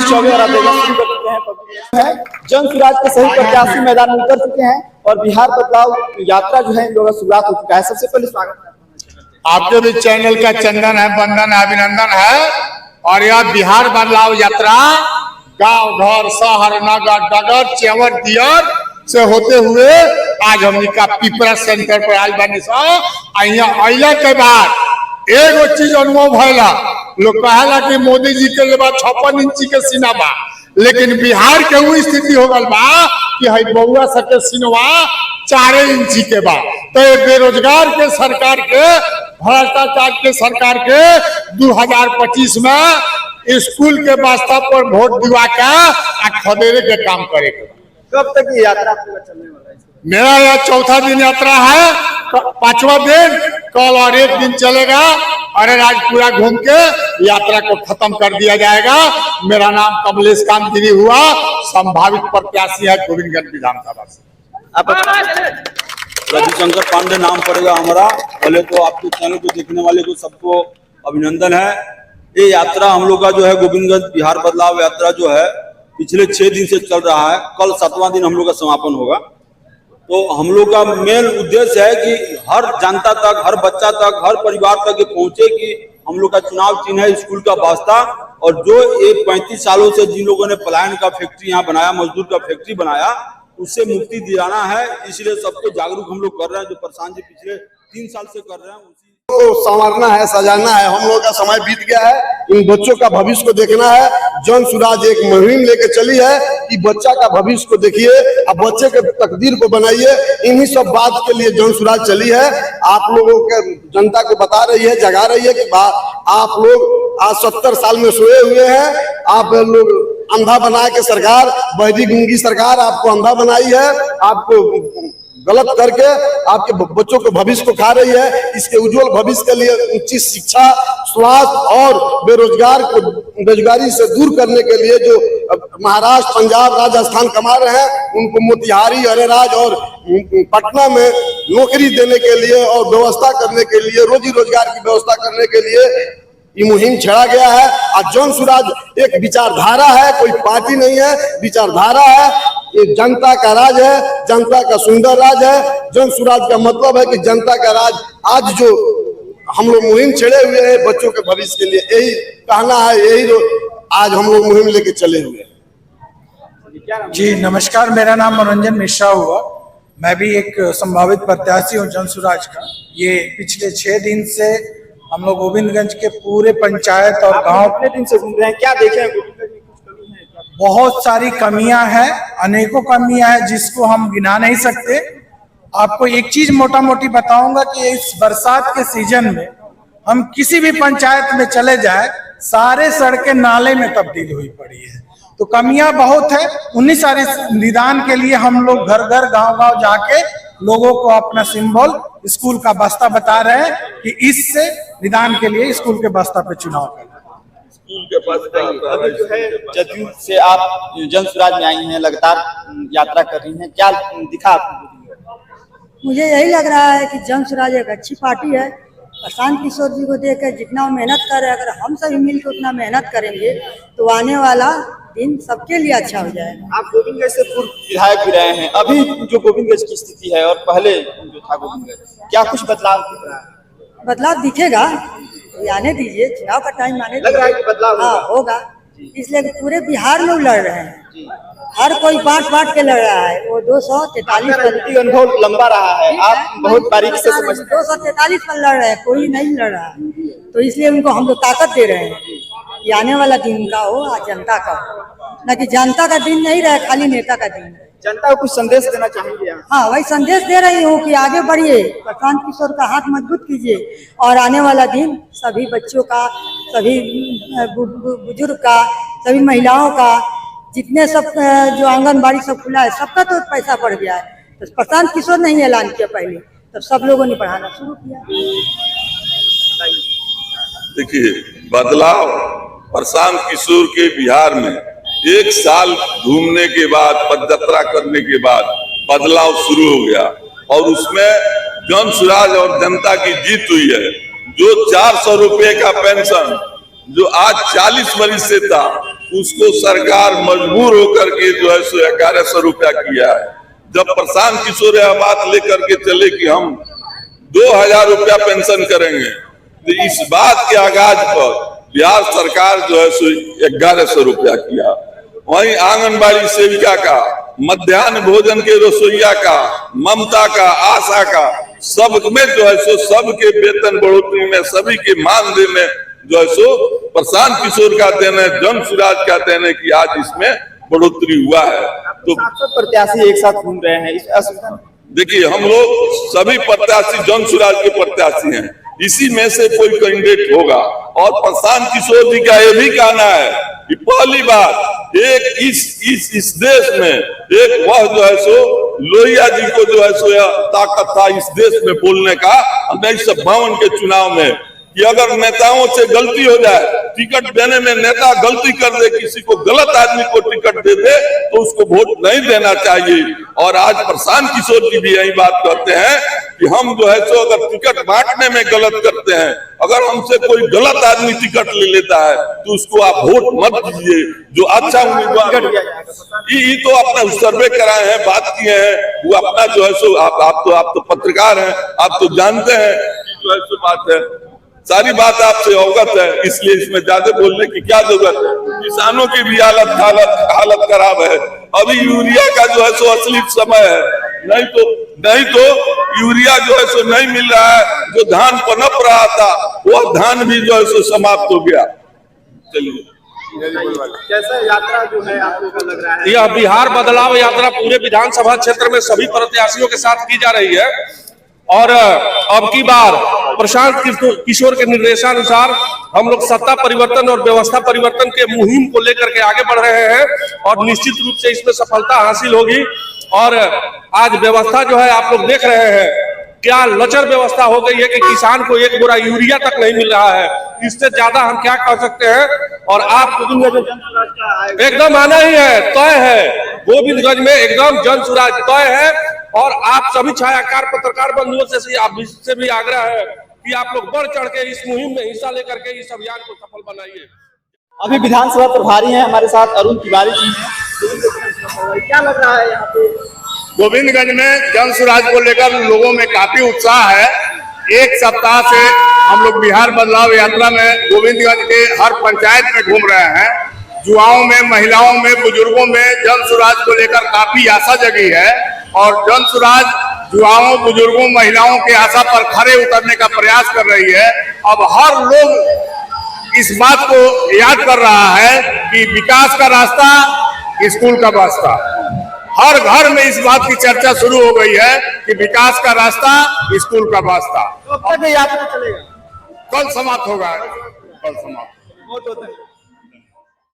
चौबे और आप देखना शुरू कर चुके हैं। जन सुराज के सही प्रत्याशी मैदान में उतर चुके हैं और बिहार बदलाव यात्रा जो है इन लोगों का शुरुआत हो चुका है। सबसे पहले स्वागत आपके भी चैनल का चंदन है, बंधन है, अभिनंदन है। और यह बिहार बदलाव यात्रा गांव घर शहर नगर डगर चेवर दियर से होते हुए आज हमने का पिपरा सेंटर पर आज बनी अला के बाद एगो चीज अनुभव भैला। लोग कहला कि मोदी जी के 56 इंची के सीना बा, लेकिन बिहार के वो स्थिति हो गल बा कि हई बउआ सके सीनवा 4 इंची के बा। तो बेरोजगार के सरकार के भ्रष्टाचार के सरकार के 2025 में स्कूल के वास्ता पर वोट दिवा के खदेरे के काम करेगा। कब तक ये यात्रा आपका चलने वाला है? मेरा यह चौथा दिन यात्रा है, 5वां दिन कल और 1 दिन चलेगा और आज पूरा घूम के यात्रा को खत्म कर दिया जाएगा। मेरा नाम कमलेश कांत गिरी हुआ, संभावित प्रत्याशी है गोविंदगंज विधानसभा से। रविशंकर पांडे नाम पड़ेगा हमारा। पहले तो आपके चैनल को देखने वाले को सबको अभिनंदन है। ये यात्रा हम लोग का जो है गोविंदगंज बिहार बदलाव यात्रा जो है पिछले 6 दिन से चल रहा है। कल 7वां दिन हम लोग का समापन होगा। तो हम लोग का मेन उद्देश्य है कि हर जनता तक, हर बच्चा तक, हर परिवार तक ये पहुंचे कि हम लोग का चुनाव चिन्ह है स्कूल का वास्ता। और जो ये 35 सालों से जिन लोगों ने पलायन का फैक्ट्री यहाँ बनाया, मजदूर का फैक्ट्री बनाया, उससे मुक्ति दिलाना है। इसलिए सबको जागरूक हम लोग कर रहे हैं, जो प्रशांत जी पिछले 3 साल से कर रहे हैं। को संवारना है, सजाना है। हम लोगों का समय बीत गया है, इन बच्चों का भविष्य को देखना है। जन सुराज एक मुहिम लेके चली है कि बच्चा का भविष्य को देखिए, अब बच्चे के तकदीर को बनाइए। इन्हीं सब बात के लिए जन सुराज चली है। आप लोगों के जनता को बता रही है, जगा रही है कि आप लोग आज 70 साल में सोए हुए हैं। आप लोग अंधा बना के सरकार, बहरी गूंगी सरकार आपको अंधा बनाई है, आपको गलत करके आपके बच्चों के भविष्य को खा रही है। इसके उज्जवल भविष्य के लिए उच्च शिक्षा, स्वास्थ्य और बेरोजगारी से दूर करने के लिए जो महाराष्ट्र, पंजाब, राजस्थान कमा रहे हैं, उनको मोतिहारी, अरेराज और पटना में नौकरी देने के लिए और व्यवस्था करने के लिए, रोजी रोजगार की व्यवस्था करने के लिए ये मुहिम छेड़ा गया है। और जन सुराज एक विचारधारा है, कोई पार्टी नहीं है, विचारधारा है। ये जनता का राज है, जनता का सुंदर राज है। जन सुराज का मतलब है कि जनता का राज। आज जो हम लोग मुहिम छेड़े हुए हैं बच्चों के भविष्य के लिए, यही कहना है, यही आज हम लोग मुहिम लेके चले हुए हैं। जी नमस्कार, मेरा नाम मनोरंजन मिश्रा हुआ। मैं भी एक संभावित प्रत्याशी हूँ जन सुराज का। ये पिछले 6 दिन से हम लोग गोविंदगंज के पूरे पंचायत और गांव कितने दिन से घूम रहे हैं, क्या देखे हैं गोविंदगंज में? कुछ कमी है? बहुत सारी कमियां हैं, अनेकों कमियां हैं जिसको हम गिना नहीं सकते। आपको एक चीज मोटा मोटी बताऊंगा कि इस बरसात के सीजन में हम किसी भी पंचायत में चले जाए, सारे सड़कें नाले में तब्दील हुई पड़ी है। तो कमियां बहुत है। उन्हीं सारे निदान के लिए हम लोग घर घर गांव गांव जाके लोगों को अपना सिंबल स्कूल का बस्ता बता रहे हैं कि इससे निदान के लिए स्कूल के बस्ता पे चुनाव करें। अभी जो है जदयू से आप जन सुराज में आई हैं, लगातार यात्रा कर रही हैं, क्या दिखा आपको? मुझे यही लग रहा है कि जन सुराज एक अच्छी पार्टी है। प्रशांत किशोर जी को देखकर जितना वो मेहनत कर रहे हैं, अगर हम सभी मिलकर उतना मेहनत करेंगे तो आने वाला दिन सबके लिए अच्छा हो जाएगा। आप गोविंदगंज से पूर्व विधायक भी रहे हैं। अभी जो गोविंदगंज की स्थिति है और पहले जो था गोविंदगंज, क्या कुछ बदलाव दिख रहा है? बदलाव दिखेगा, आने दीजिए, चुनाव का टाइम आने लग रहा है कि बदलाव होगा। इसलिए पूरे बिहार लोग लड़ रहे हैं, हर कोई बांट के लड़ रहा है। वो 243 अनुभव लंबा रहा है, आप बहुत बारीकी से समझते हैं। 243 पर लड़ रहे हैं, कोई नहीं लड़ रहा। तो इसलिए उनको हम लोग ताकत दे रहे हैं कि आने वाला दिन का हो, आज जनता का हो, न कि जनता का दिन नहीं रहे, खाली नेता का दिन है। जनता को कुछ संदेश देना चाहेंगे? हाँ, वही संदेश दे रही हूँ कि आगे बढ़िए, प्रशांत किशोर का हाथ मजबूत कीजिए और आने वाला दिन सभी बच्चों का, सभी बुजुर्ग का, सभी महिलाओं का, जितने सब जो आंगनबाड़ी सब खुला है, सबका तो पैसा बढ़ गया है। तो प्रशांत किशोर ने ही ऐलान किया पहले, तो सब लोगों ने पढ़ाना शुरू किया। देखिए, बदलाव प्रशांत किशोर के बिहार में 1 साल घूमने के बाद, पदयात्रा करने के बाद बदलाव शुरू हो गया और उसमें जन सुराज और जनता की जीत हुई है। जो 400 रुपए का पेंशन जो आज 40 वर्ष से था, उसको सरकार मजबूर होकर के जो है सो 1100 रुपया किया है। जब प्रशांत किशोर यह बात लेकर के चले कि हम 2000 रुपया पेंशन करेंगे, तो इस बात के आगाज पर बिहार सरकार जो है सो 1100 रुपया किया। वहीं आंगनबाड़ी सेविका का, मध्याह्न भोजन के रसोईया का, ममता का, आशा का, सब में जो है सो सबके वेतन बढ़ोतरी में, सभी के मानदेय में जो है सो प्रशांत किशोर का देना है, जन सुराज का देना है कि आज इसमें बढ़ोतरी हुआ है। तो प्रत्याशी एक साथ घूम रहे हैं, इस असुविधा में देखिए, हम लोग सभी प्रत्याशी जन सुराज के प्रत्याशी हैं, इसी में से कोई कैंडिडेट होगा। और प्रशांत किशोर जी का यह भी कहना है कि पहली बार एक इस देश में एक वह जो है सो लोहिया जी को जो है सो ताकत था इस देश में बोलने का 1952 के चुनाव में कि अगर नेताओं से गलती हो जाए, टिकट देने में नेता गलती कर दे, किसी को गलत आदमी को टिकट दे दे, तो उसको वोट नहीं देना चाहिए। और आज प्रशांत किशोर जी भी यही बात कहते हैं कि हम जो है सो अगर टिकट बांटने में गलत करते हैं, अगर हमसे कोई गलत आदमी टिकट ले लेता है तो उसको आप वोट मत दीजिए, जो अच्छा उम्मीदवार ये तो अपना सर्वे कराए हैं, बात किए हैं, वो अपना जो है सो आप तो पत्रकार हैं, आप तो जानते हैं कि जो है सो बात है, सारी बात आपसे अवगत है, इसलिए इसमें ज्यादा बोलने की क्या जरूरत है। किसानों की भी हालत खराब है। अभी यूरिया का जो है सो असली समय है, नहीं तो यूरिया जो है सो नहीं मिल रहा है। जो धान पनप रहा था वो धान भी जो है सो समाप्त हो गया। चलिए, कैसा यात्रा जो है आपको लग रहा है? यह बिहार बदलाव यात्रा पूरे विधानसभा क्षेत्र में सभी प्रत्याशियों के साथ की जा रही है और अब की बार प्रशांत किशोर के निर्देशानुसार हम लोग सत्ता परिवर्तन और व्यवस्था परिवर्तन के मुहिम को लेकर के आगे बढ़ रहे हैं और निश्चित रूप से इसमें सफलता हासिल होगी। और आज व्यवस्था जो है आप लोग देख रहे हैं, क्या लचर व्यवस्था हो गई है कि किसान को एक बोरा यूरिया तक नहीं मिल रहा है। इससे ज्यादा हम क्या कर सकते हैं। और आप एकदम आना ही है, तय है, गोविंदगंज में एकदम जन सुराज तय है। और आप सभी छायाकार पत्रकार बंधुओं से भी आग्रह है कि आप लोग बढ़ चढ़ के इस मुहिम में हिस्सा लेकर के इस अभियान को सफल बनाइए। अभी विधानसभा प्रभारी हैं हमारे साथ अरुण तिवारी जी हैं, क्या लग रहा है यहाँ पे? गोविंदगंज में जन सुराज को लेकर लोगों में काफी उत्साह है। एक सप्ताह से हम लोग बिहार बदलाव यात्रा में गोविंदगंज के हर पंचायत में घूम रहे हैं। युवाओं में, महिलाओं में, बुजुर्गों में जन सुराज को लेकर काफी आशा जगी है और जन सुराज युवाओं, बुजुर्गों, महिलाओं के आशा पर खरे उतरने का प्रयास कर रही है। अब हर लोग इस बात को याद कर रहा है कि विकास का रास्ता स्कूल का वास्ता। हर घर में इस बात की चर्चा शुरू हो गई है कि विकास का रास्ता स्कूल का वास्ता। कब तक यात्रा चलेगा? कल समाप्त होगा, कल समाप्त। बहुत